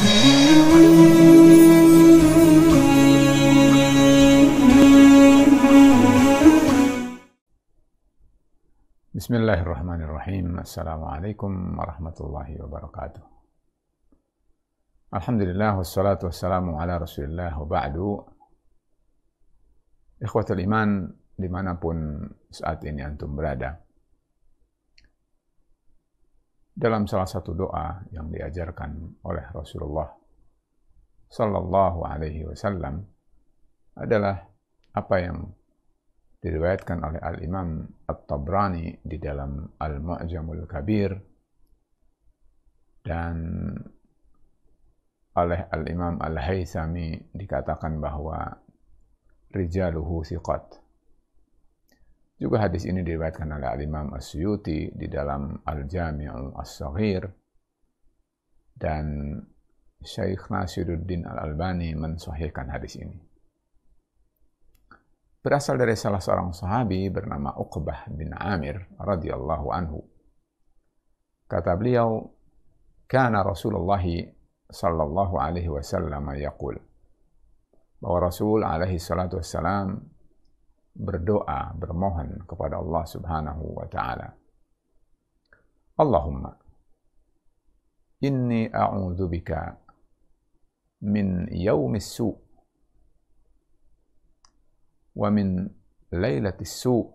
Bismillahirrahmanirrahim. Assalamualaikum warahmatullahi wabarakatuh. Alhamdulillah wassalatu wassalamu ala Rasulillah wa ba'du. Ikhwatul iman dimanapun saat ini antum berada. Dalam salah satu doa yang diajarkan oleh Rasulullah sallallahu alaihi wasallam adalah apa yang diriwayatkan oleh Al-Imam At-Tabrani di dalam Al-Mu'jamul Kabir dan oleh Al-Imam Al-Haythami dikatakan bahwa rijaluhu thiqat. Juga hadis ini diriwayatkan oleh Al-Imam As-Suyuti di dalam Al-Jami' As-Saghir dan Syekh Nasiruddin Al-Albani mensahihkan hadis ini. Berasal dari salah seorang sahabi bernama Uqbah bin Amir radhiyallahu anhu. Kata beliau, "Kana Rasulullah sallallahu alaihi wasallam yaqul." Bahwa Rasul alaihi salatu wassalam berdoa, bermohon kepada Allah Subhanahu wa taala. Allahumma inni a'udzubika min yaumis su' wa min lailatis su'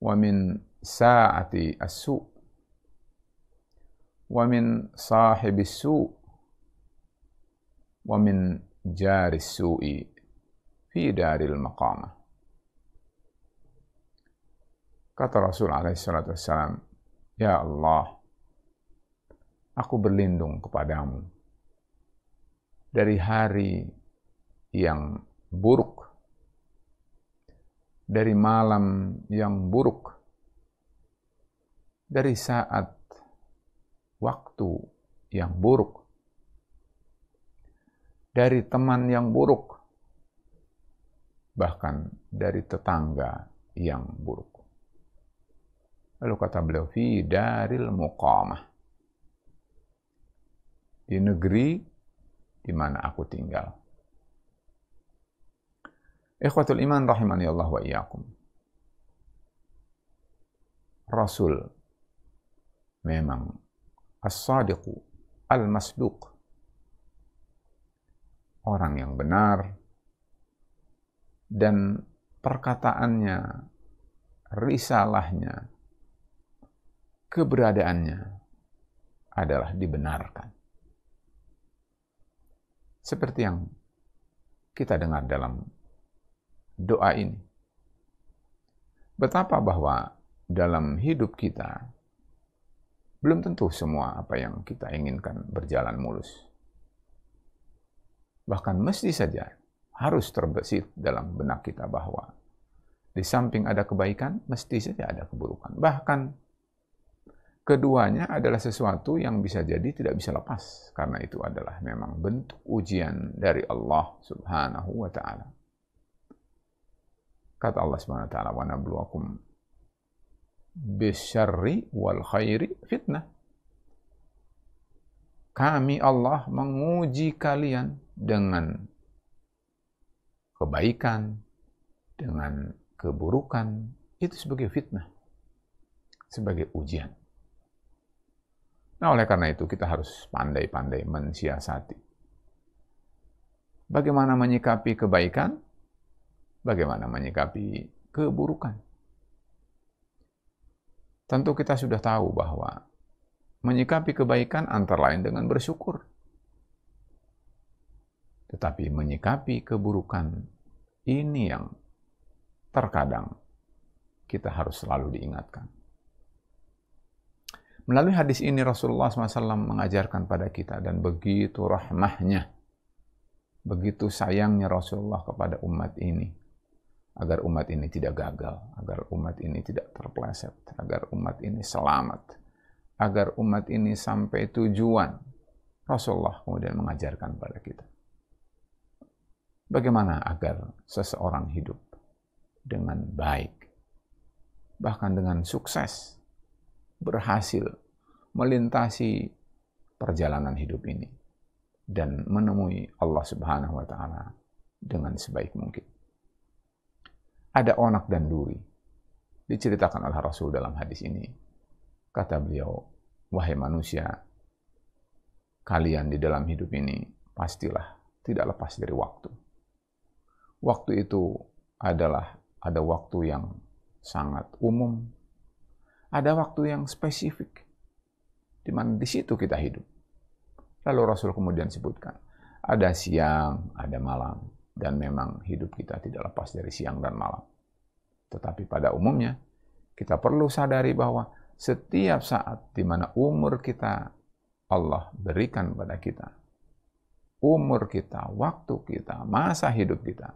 wa min sa'ati as-su' wa min sahibis su' wa min jaris su'i fi daril maqamah. Kata Rasul alaihi salatu wassalam, "Ya Allah, aku berlindung kepadamu dari hari yang buruk, dari malam yang buruk, dari saat waktu yang buruk, dari teman yang buruk, bahkan dari tetangga yang buruk." Lalu kata beliau, fi daril muqamah, di negeri di mana aku tinggal. Ikhwatul iman rahimani Allah wa iyyakum. Rasul memang as-sadiqu al-masduq, orang yang benar dan perkataannya, risalahnya, keberadaannya adalah dibenarkan. Seperti yang kita dengar dalam doa ini. Betapa bahwa dalam hidup kita belum tentu semua apa yang kita inginkan berjalan mulus. Bahkan mesti saja harus terbesit dalam benak kita bahwa di samping ada kebaikan, mesti saja ada keburukan. Bahkan keduanya adalah sesuatu yang bisa jadi tidak bisa lepas, karena itu adalah memang bentuk ujian dari Allah Subhanahu wa taala. Kata Allah Subhanahu wa taala, "Wa nabluwakum bisyarri wal khairi fitnah." Kami Allah menguji kalian dengan kebaikan, dengan keburukan, itu sebagai fitnah, sebagai ujian. Nah, oleh karena itu kita harus pandai-pandai mensiasati bagaimana menyikapi kebaikan, bagaimana menyikapi keburukan. Tentu kita sudah tahu bahwa menyikapi kebaikan antara lain dengan bersyukur. Tetapi menyikapi keburukan ini yang terkadang kita harus selalu diingatkan. Melalui hadis ini Rasulullah SAW mengajarkan pada kita, dan begitu rahmahnya, begitu sayangnya Rasulullah kepada umat ini, agar umat ini tidak gagal, agar umat ini tidak terpeleset, agar umat ini selamat, agar umat ini sampai tujuan. Rasulullah kemudian mengajarkan pada kita bagaimana agar seseorang hidup dengan baik, bahkan dengan sukses, berhasil melintasi perjalanan hidup ini dan menemui Allah Subhanahu wa taala dengan sebaik mungkin. Ada onak dan duri diceritakan oleh Rasul dalam hadis ini. Kata beliau, wahai manusia, kalian di dalam hidup ini pastilah tidak lepas dari waktu. Waktu itu adalah ada waktu yang sangat umum, ada waktu yang spesifik, di mana di situ kita hidup. Lalu Rasul kemudian sebutkan, ada siang, ada malam, dan memang hidup kita tidak lepas dari siang dan malam. Tetapi pada umumnya, kita perlu sadari bahwa setiap saat di mana umur kita Allah berikan pada kita, umur kita, waktu kita, masa hidup kita,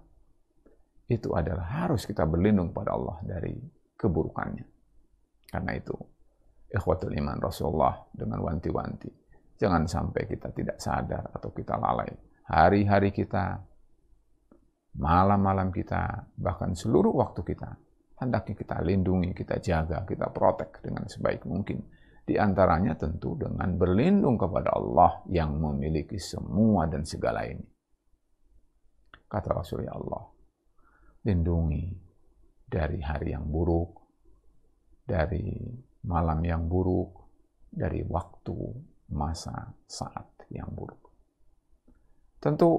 itu adalah harus kita berlindung pada Allah dari keburukannya. Karena itu, ikhwatul iman Rasulullah dengan wanti-wanti, jangan sampai kita tidak sadar atau kita lalai. Hari-hari kita, malam-malam kita, bahkan seluruh waktu kita, hendaknya kita lindungi, kita jaga, kita protek dengan sebaik mungkin. Di antaranya tentu dengan berlindung kepada Allah yang memiliki semua dan segala ini. Kata Rasul, ya Allah, lindungi dari hari yang buruk, dari malam yang buruk, dari waktu, masa, saat yang buruk. Tentu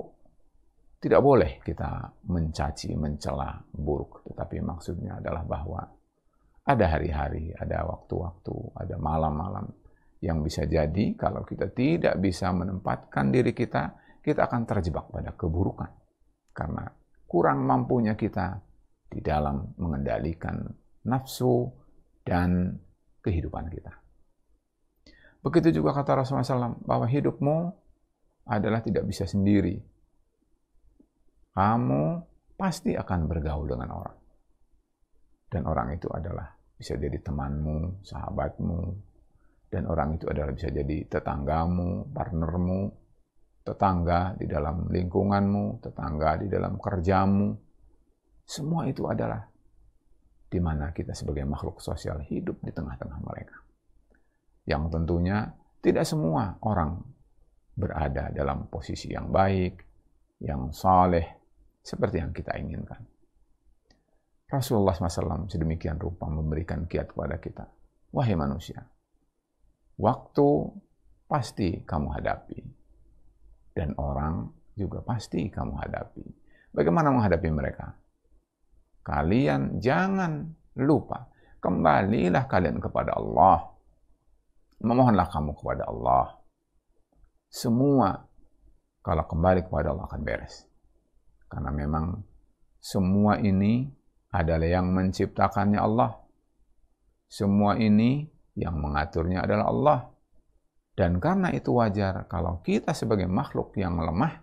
tidak boleh kita mencaci, mencela buruk, tetapi maksudnya adalah bahwa ada hari-hari, ada waktu-waktu, ada malam-malam yang bisa jadi kalau kita tidak bisa menempatkan diri kita, kita akan terjebak pada keburukan. Karena kurang mampunya kita di dalam mengendalikan nafsu dan kehidupan kita. Begitu juga kata Rasulullah SAW, bahwa hidupmu adalah tidak bisa sendiri. Kamu pasti akan bergaul dengan orang. Dan orang itu adalah bisa jadi temanmu, sahabatmu, dan orang itu adalah bisa jadi tetanggamu, partnermu, tetangga di dalam lingkunganmu, tetangga di dalam kerjamu. Semua itu adalah di mana kita sebagai makhluk sosial hidup di tengah-tengah mereka. Yang tentunya tidak semua orang berada dalam posisi yang baik, yang saleh, seperti yang kita inginkan. Rasulullah SAW sedemikian rupa memberikan kiat kepada kita. Wahai manusia, waktu pasti kamu hadapi. Dan orang juga pasti kamu hadapi. Bagaimana menghadapi mereka? Kalian jangan lupa, kembalilah kalian kepada Allah. Memohonlah kamu kepada Allah. Semua kalau kembali kepada Allah akan beres. Karena memang semua ini adalah yang menciptakannya Allah. Semua ini yang mengaturnya adalah Allah. Dan karena itu wajar kalau kita sebagai makhluk yang lemah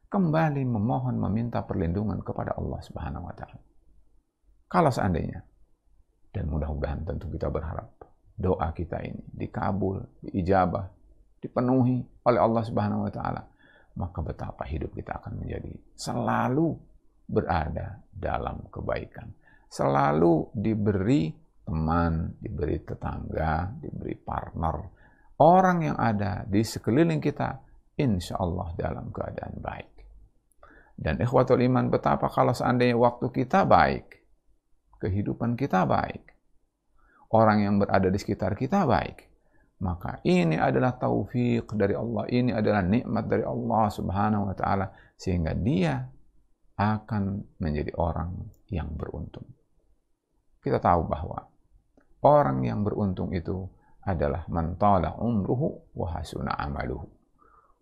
kembali memohon meminta perlindungan kepada Allah Subhanahu wa taala. Kalau seandainya, dan mudah-mudahan tentu kita berharap doa kita ini dikabul, diijabah, dipenuhi oleh Allah Subhanahu wa taala, maka betapa hidup kita akan menjadi selalu berada dalam kebaikan. Selalu diberi teman, diberi tetangga, diberi partner. Orang yang ada di sekeliling kita, insya Allah dalam keadaan baik. Dan ikhwatul iman, betapa kalau seandainya waktu kita baik, kehidupan kita baik, orang yang berada di sekitar kita baik, maka ini adalah taufik dari Allah, ini adalah nikmat dari Allah Subhanahu wa taala, sehingga dia akan menjadi orang yang beruntung. Kita tahu bahwa orang yang beruntung itu adalah man tala umruhu wa hasuna amaluhu.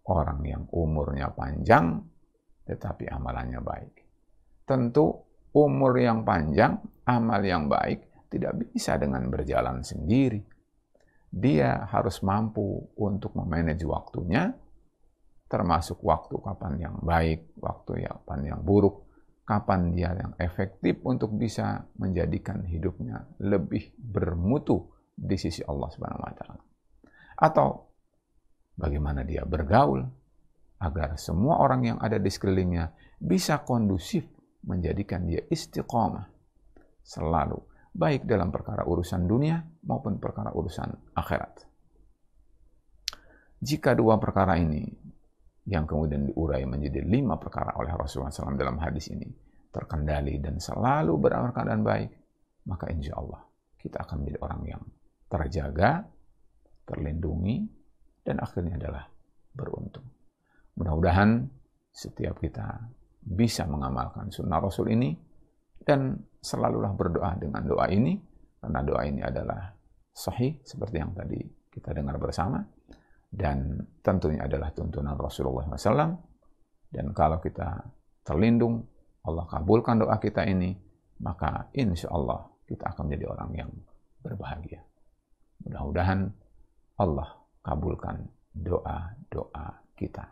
Orang yang umurnya panjang tetapi amalannya baik. Tentu umur yang panjang, amal yang baik tidak bisa dengan berjalan sendiri. Dia harus mampu untuk memanage waktunya, termasuk waktu kapan yang baik, waktu kapan yang buruk, kapan dia yang efektif untuk bisa menjadikan hidupnya lebih bermutu di sisi Allah Subhanahu wa taala. Atau bagaimana dia bergaul agar semua orang yang ada di sekelilingnya bisa kondusif, menjadikan dia istiqomah selalu, baik dalam perkara urusan dunia maupun perkara urusan akhirat. Jika 2 perkara ini yang kemudian diurai menjadi 5 perkara oleh Rasulullah SAW dalam hadis ini terkendali dan selalu beramal keadaan baik, maka insya Allah kita akan menjadi orang yang terjaga, terlindungi, dan akhirnya adalah beruntung. Mudah-mudahan setiap kita bisa mengamalkan sunnah Rasul ini dan selalulah berdoa dengan doa ini, karena doa ini adalah sahih seperti yang tadi kita dengar bersama, dan tentunya adalah tuntunan Rasulullah SAW. Dan kalau kita terlindung, Allah kabulkan doa kita ini, maka insya Allah kita akan menjadi orang yang berbahagia. Mudah-mudahan Allah kabulkan doa-doa kita.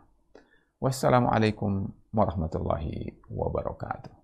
Wassalamualaikum warahmatullahi wabarakatuh.